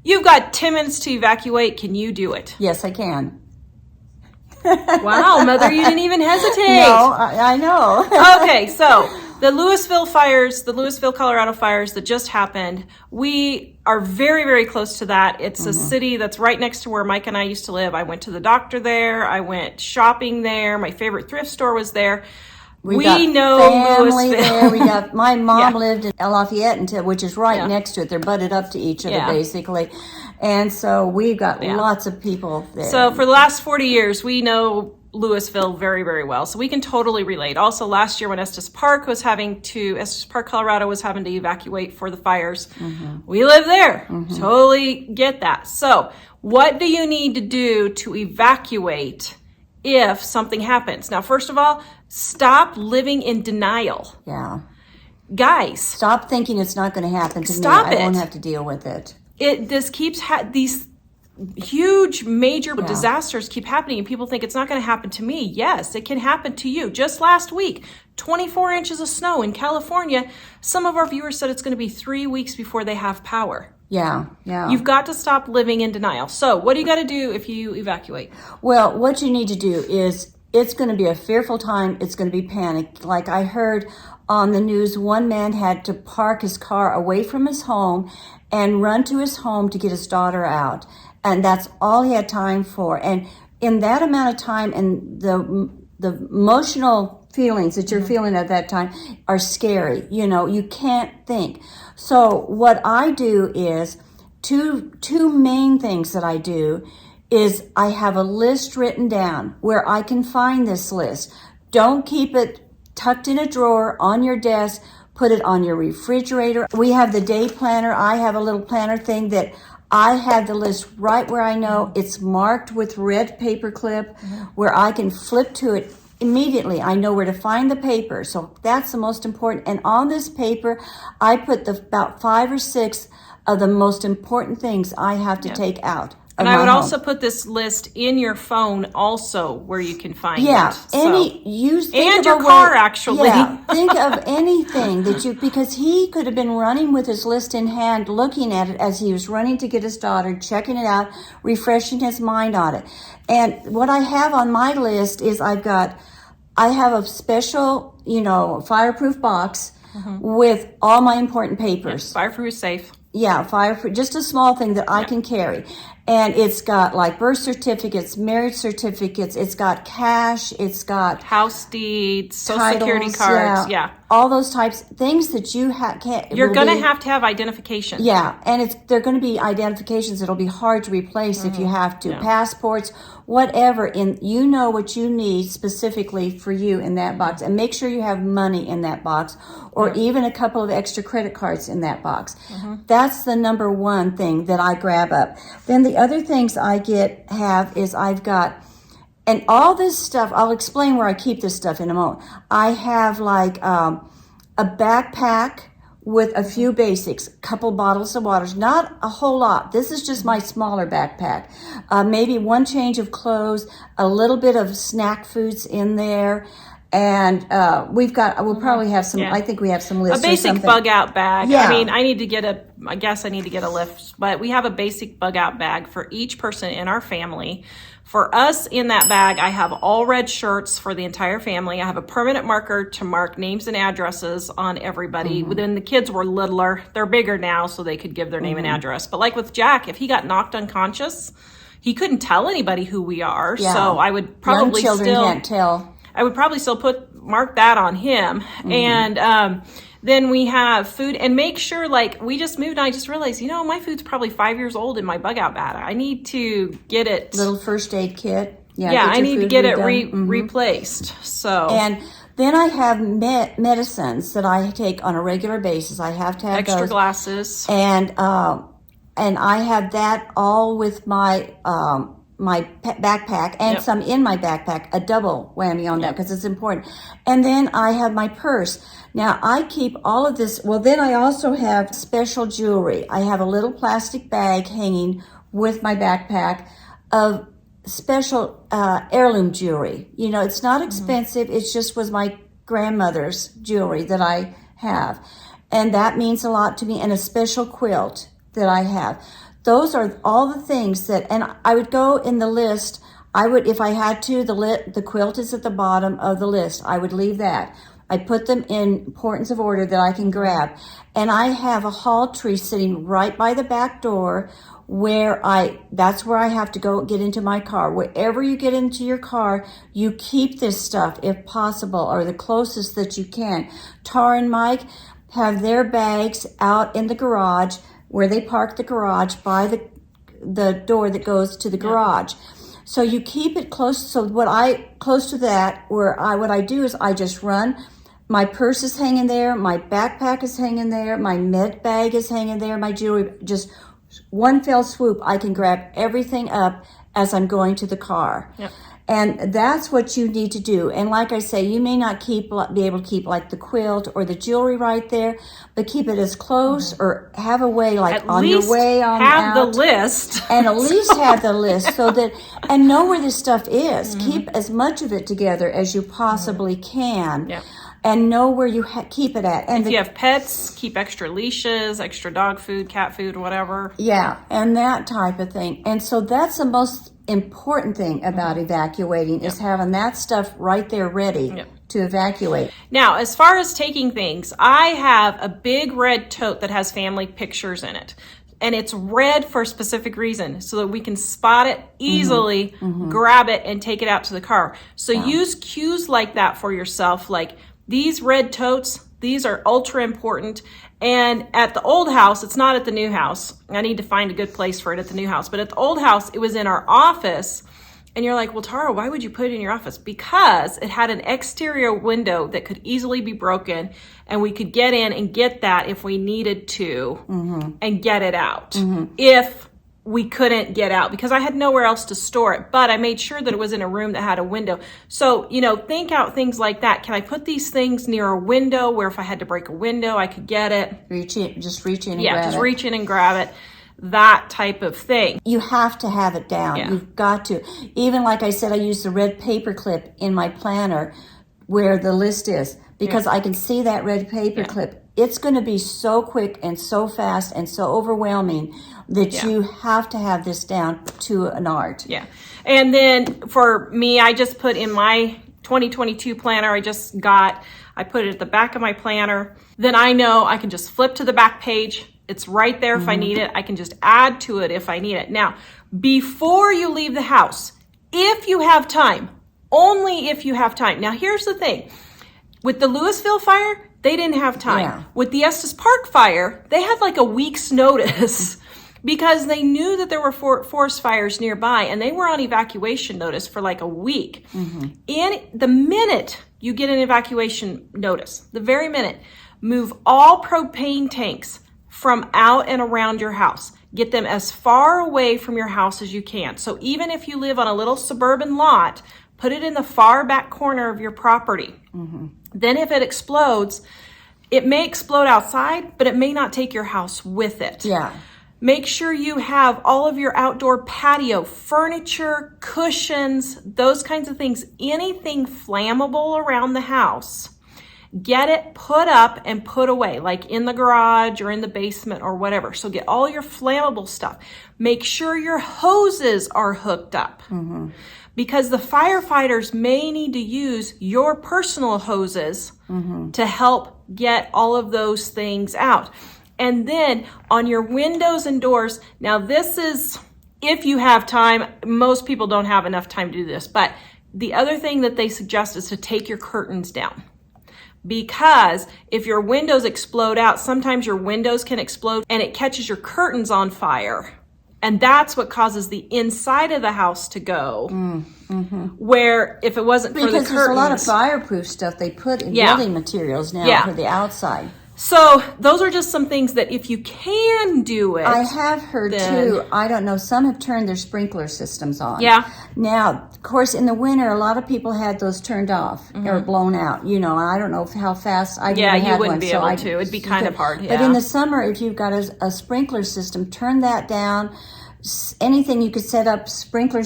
You've got 10 minutes to evacuate. Can you do it? Yes, I can. Wow, Mother, you didn't even hesitate. No, I know. Okay, so the Louisville Fires, the Louisville, Colorado fires that just happened, we are very, very close to that. It's a city that's right next to where Mike and I used to live. I went to the doctor there. I went shopping there. My favorite thrift store was there. We know family Louisville. there. We got my mom lived in Lafayette, which is right next to it. They're butted up to each other basically, and so we've got lots of people there. So for the last 40 years, we know Louisville very, very well. So we can totally relate. Also, last year when Estes Park, Colorado was having to evacuate for the fires, we live there. Totally get that. So what do you need to do to evacuate if something happens? Now, first of all, stop living in denial. Yeah. Guys. Stop thinking it's not going to happen to me. I won't have to deal with it. This keeps these huge major disasters keep happening and people think it's not going to happen to me. Yes, it can happen to you. Just last week, 24 inches of snow in California. Some of our viewers said it's going to be 3 weeks before they have power. Yeah. You've got to stop living in denial. So what do you got to do if you evacuate? Well, what you need to do is, it's going to be a fearful time. It's going to be panic. Like I heard on the news, one man had to park his car away from his home and run to his home to get his daughter out. And that's all he had time for. And in that amount of time, and the emotional feelings that you're feeling at that time are scary. You know, you can't think. So what I do is, two main things that I do is I have a list written down where I can find this list. Don't keep it tucked in a drawer on your desk. Put it on your refrigerator. We have the day planner. I have a little planner thing that I have the list right where I know. It's marked with red paper clip where I can flip to it immediately. I know where to find the paper. So that's the most important. And on this paper, I put about 5 or 6 of the most important things I have to take out. And I would also put this list in your phone also where you can find it. And your car, actually. Yeah, think of anything that because he could have been running with his list in hand, looking at it as he was running to get his daughter, checking it out, refreshing his mind on it. And what I have on my list is I have a special, fireproof box with all my important papers. Fireproof safe. Yeah, fireproof, just a small thing that I can carry. And it's got like birth certificates, marriage certificates, it's got cash, it's got house deeds, social titles, security cards, all those types, things that you can't. You're going to have identification. Yeah, and they're going to be identifications that'll be hard to replace if you have to. Passports, whatever, you know what you need specifically for you in that box, and make sure you have money in that box, or even a couple of extra credit cards in that box. That's the number one thing that I grab up. Then the other things I have is I've got, and all this stuff, I'll explain where I keep this stuff in a moment. I have like a backpack with a few basics, couple bottles of waters, not a whole lot. This is just my smaller backpack. Maybe one change of clothes, a little bit of snack foods in there. And we'll probably have some, I think we have some lists. A basic bug out bag. Yeah. I mean, I guess I need to get a lift, but we have a basic bug out bag for each person in our family. For us in that bag, I have all red shirts for the entire family. I have a permanent marker to mark names and addresses on everybody. When the kids were littler, they're bigger now, so they could give their name and address. But like with Jack, if he got knocked unconscious, he couldn't tell anybody who we are. Yeah. So I would probably Young children can't tell. I would probably still mark that on him. And then we have food, and make sure, like, we just moved and I just realized, my food's probably 5 years old in my bug out bag. I need to get it. Little first aid kit. Yeah, I need to get it replaced. So. And then I have medicines that I take on a regular basis. I have to have extra those. glasses. And I have that all with my my backpack and some in my backpack, a double whammy on that because it's important. And then I have my purse. Now I keep all of this. Well, then I also have special jewelry. I have a little plastic bag hanging with my backpack of special heirloom jewelry. It's not expensive. It just was my grandmother's jewelry that I have. And that means a lot to me, and a special quilt that I have. those are all the things that, and I would go in the list. I would, if I had to, the quilt is at the bottom of the list. I would leave that. I put them in importance of order that I can grab. And I have a hall tree sitting right by the back door that's where I have to go get into my car. Wherever you get into your car, you keep this stuff if possible, or the closest that you can. Tar and Mike have their bags out in the garage where they park the garage by the door that goes to the garage. So you keep it close. So close to that, what I do is I just run. My purse is hanging there. My backpack is hanging there. My med bag is hanging there. My jewelry, just one fell swoop, I can grab everything up as I'm going to the car. Yep. And that's what you need to do. And like I say, you may not be able to keep like the quilt or the jewelry right there, but keep it as close or have a way like at on your way on have out. The list. And at least have the list so that, and know where this stuff is. Keep as much of it together as you possibly can. Yep. And know where you keep it at. And if you have pets, keep extra leashes, extra dog food, cat food, whatever. Yeah, and that type of thing. And so that's the most important thing about evacuating is having that stuff right there ready to evacuate. Now, as far as taking things, I have a big red tote that has family pictures in it. And it's red for a specific reason, so that we can spot it easily, grab it, and take it out to the car. So use cues like that for yourself, like these red totes, these are ultra important. And at the old house, it's not at the new house. I need to find a good place for it at the new house. But at the old house, it was in our office. And you're like, well, Tara, why would you put it in your office? Because it had an exterior window that could easily be broken, and we could get in and get that if we needed to and get it out. If we couldn't get out, because I had nowhere else to store it, but I made sure that it was in a room that had a window. So, think out things like that. Can I put these things near a window where if I had to break a window, I could get it? Just reach in and grab it. Yeah, just reach in and grab it. That type of thing. You have to have it down. Yeah. You've got to. Even like I said, I use the red paper clip in my planner where the list is, because I can see that red paper clip. It's going to be so quick and so fast and so overwhelming that you have to have this down to an art. Yeah. And then for me, I just put in my 2022 planner, I put it at the back of my planner. Then I know I can just flip to the back page. It's right there if I need it. I can just add to it if I need it. Now, before you leave the house, if you have time, only if you have time. Now, here's the thing. With the Louisville fire, they didn't have time. Yeah. With the Estes Park fire, they had like a week's notice because they knew that there were forest fires nearby, and they were on evacuation notice for like a week. In the minute you get an evacuation notice, the very minute, move all propane tanks from out and around your house. Get them as far away from your house as you can. So even if you live on a little suburban lot, put it in the far back corner of your property. Then if it explodes, it may explode outside, but it may not take your house with it. Yeah. Make sure you have all of your outdoor patio furniture, cushions, those kinds of things, anything flammable around the house. Get it put up and put away, like in the garage or in the basement or whatever. So get all your flammable stuff. Make sure your hoses are hooked up, because the firefighters may need to use your personal hoses to help get all of those things out. And then on your windows and doors, now this is, if you have time, most people don't have enough time to do this, but the other thing that they suggest is to take your curtains down. Because if your windows explode out, sometimes your windows can explode and it catches your curtains on fire. And that's what causes the inside of the house to go. Where if it wasn't for the curtains. Because there's a lot of fireproof stuff they put in building materials now for the outside. So those are just some things that if you can do it. I have heard too, I don't know, some have turned their sprinkler systems on. Yeah. Now, of course, in the winter, a lot of people had those turned off or blown out. I don't know how fast I Yeah, you wouldn't one, be so able to. It'd be kind of hard. But in the summer, if you've got a sprinkler system, turn that down. Anything you could set up sprinkler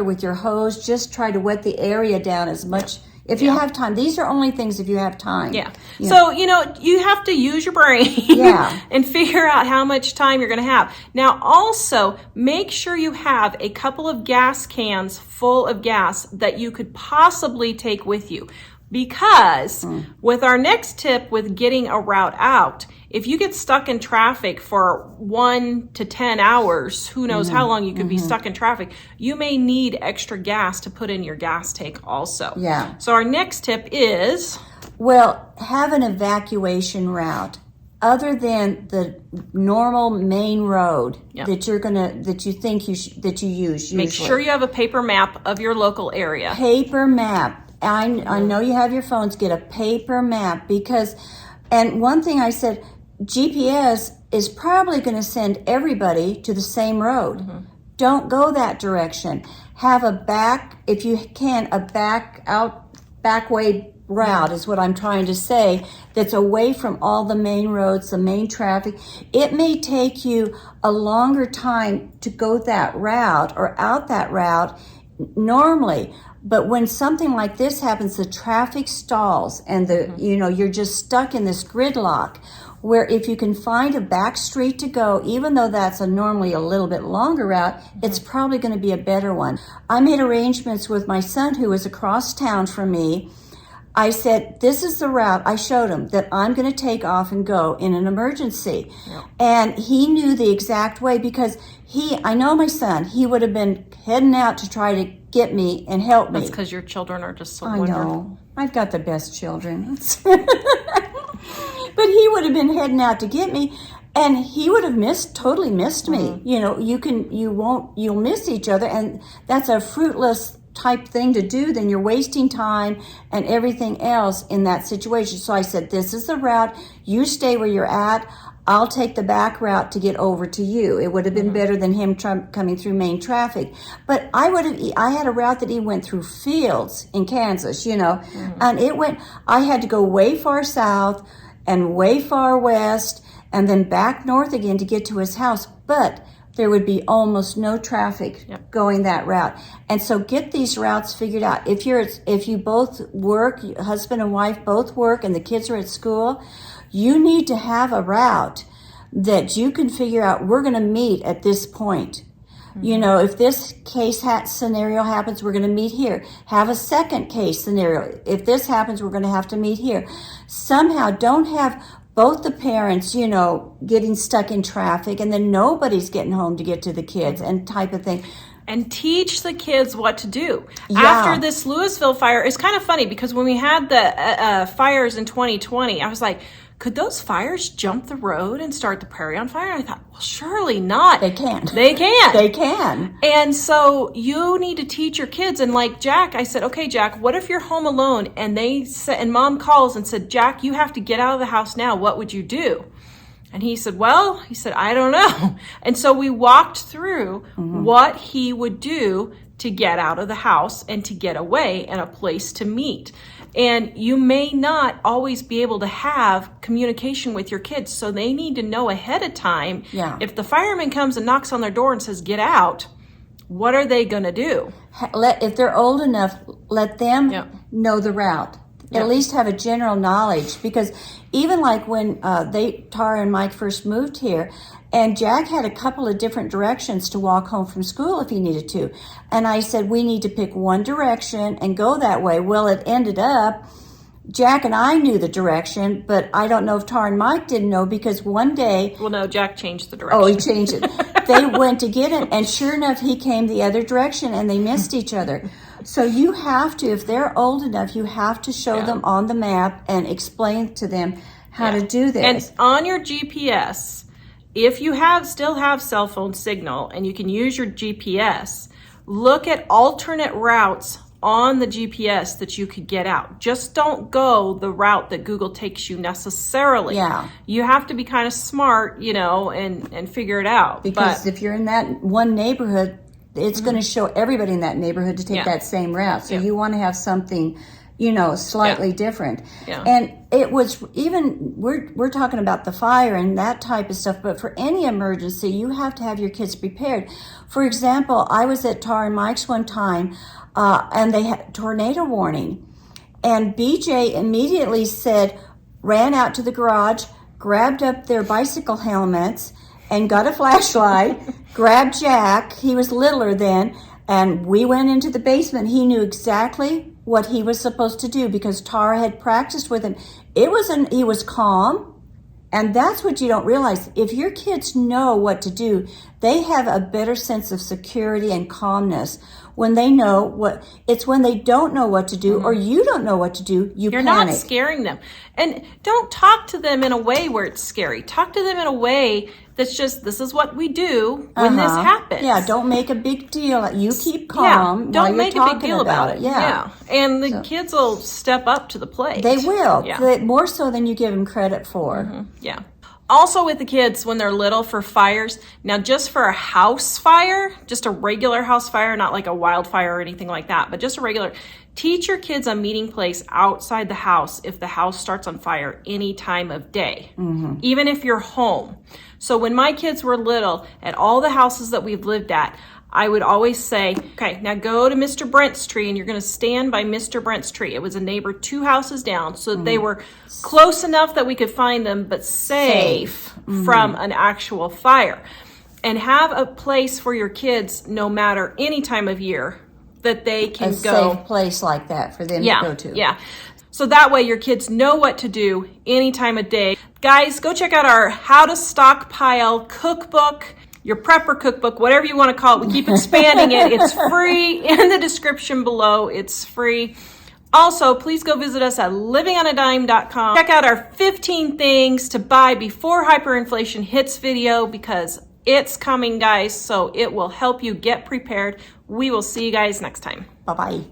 with your hose, just try to wet the area down as much If you have time. These are only things if you have time. Yeah. So, you have to use your brain and figure out how much time you're going to have. Now, also, make sure you have a couple of gas cans full of gas that you could possibly take with you. Because with our next tip with getting a route out, if you get stuck in traffic for 1 to 10 hours, who knows how long you could be stuck in traffic, you may need extra gas to put in your gas tank also. Yeah. So our next tip is... Well, have an evacuation route other than the normal main road that you use. Make sure you have a paper map of your local area. Paper map. I know you have your phones. Get a paper map and one thing I said, GPS is probably going to send everybody to the same road. Don't go that direction. Have if you can, a back way route is what I'm trying to say, that's away from all the main roads, the main traffic. It may take you a longer time to go that route or out that route normally. But when something like this happens, the traffic stalls and you're just stuck in this gridlock, where if you can find a back street to go, even though that's normally a little bit longer route, it's probably going to be a better one. I made arrangements with my son who was across town from me. I said, this is the route. I showed him that I'm going to take off and go in an emergency. Yep. And he knew the exact way because I know my son, he would have been heading out to try to get me and help me. That's because your children are just so wonderful. I know. I've got the best children. But he would have been heading out to get me, and he would have totally missed me. You'll miss each other, and that's a fruitless type thing to do. Then you're wasting time and everything else in that situation. So I said, this is the route. You stay where you're at. I'll take the back route to get over to you. It would have been better than him coming through main traffic. But I had a route that he went through fields in Kansas, and I had to go way far south and way far west and then back north again to get to his house. But there would be almost no traffic going that route. And so get these routes figured out. If you both work, husband and wife both work, and the kids are at school, you need to have a route that you can figure out, we're going to meet at this point. If this case scenario happens, we're going to meet here. Have a second case scenario. If this happens, we're going to have to meet here. Somehow don't have both the parents, getting stuck in traffic and then nobody's getting home to get to the kids and type of thing. And teach the kids what to do. After this Louisville fire, it's kind of funny because when we had the fires in 2020, I was like, could those fires jump the road and start the prairie on fire? And I thought, well, surely not. They can't. They can. They can. And so you need to teach your kids. And like Jack, I said, okay, Jack, what if you're home alone and and mom calls and said, Jack, you have to get out of the house now. What would you do? And he said, I don't know. And so we walked through what he would do to get out of the house and to get away and a place to meet. And you may not always be able to have communication with your kids, so they need to know ahead of time. Yeah. If the fireman comes and knocks on their door and says, get out, what are they going to do? If they're old enough, let them know the route. At least have a general knowledge, because even like when Tara and Mike first moved here, and Jack had a couple of different directions to walk home from school if he needed to. And I said, we need to pick one direction and go that way. Well, it ended up, Jack and I knew the direction, but I don't know if Tara and Mike didn't know, because one day... Well, no, Jack changed the direction. Oh, he changed it. They went to get it, and sure enough, he came the other direction, and they missed each other. So you have to, if they're old enough, you have to show them on the map and explain to them how to do this. And on your GPS, if you still have cell phone signal and you can use your GPS, look at alternate routes on the GPS that you could get out. Just don't go the route that Google takes you necessarily. Yeah. You have to be kind of smart, and figure it out. Because if you're in that one neighborhood, it's going to show everybody in that neighborhood to take that same route. So you want to have something, slightly different. Yeah. And it was even, we're talking about the fire and that type of stuff, but for any emergency, you have to have your kids prepared. For example, I was at Tara and Mike's one time, and they had tornado warning. And BJ immediately ran out to the garage, grabbed up their bicycle helmets, and got a flashlight, grabbed Jack, he was littler then, and we went into the basement. He knew exactly what he was supposed to do because Tara had practiced with him. He was calm, and that's what you don't realize. If your kids know what to do, they have a better sense of security and calmness when they know what. It's when they don't know what to do or you don't know what to do, you're panic. Not scaring them. And don't talk to them in a way where it's scary. Talk to them in a way that's just, this is what we do when this happens. Yeah, don't make a big deal. You keep calm while you're talking about it. Yeah. And the kids will step up to the plate. They will. Yeah. More so than you give them credit for. Yeah. Also with the kids when they're little for fires, now just for a house fire, just a regular house fire, not like a wildfire or anything like that, but just a regular, teach your kids a meeting place outside the house if the house starts on fire any time of day, even if you're home. So when my kids were little, at all the houses that we've lived at, I would always say, okay, now go to Mr. Brent's tree and you're going to stand by Mr. Brent's tree. It was a neighbor 2 houses down, so they were close enough that we could find them, but safe from an actual fire. And have a place for your kids, no matter any time of year, that they can go. A safe place like that for them to go to. Yeah. So that way your kids know what to do any time of day. Guys, go check out our How to Stockpile cookbook, your prepper cookbook, whatever you want to call it. We keep expanding it. It's free in the description below. It's free. Also, please go visit us at livingonadime.com. Check out our 15 things to buy before hyperinflation hits video because it's coming, guys. So it will help you get prepared. We will see you guys next time. Bye-bye.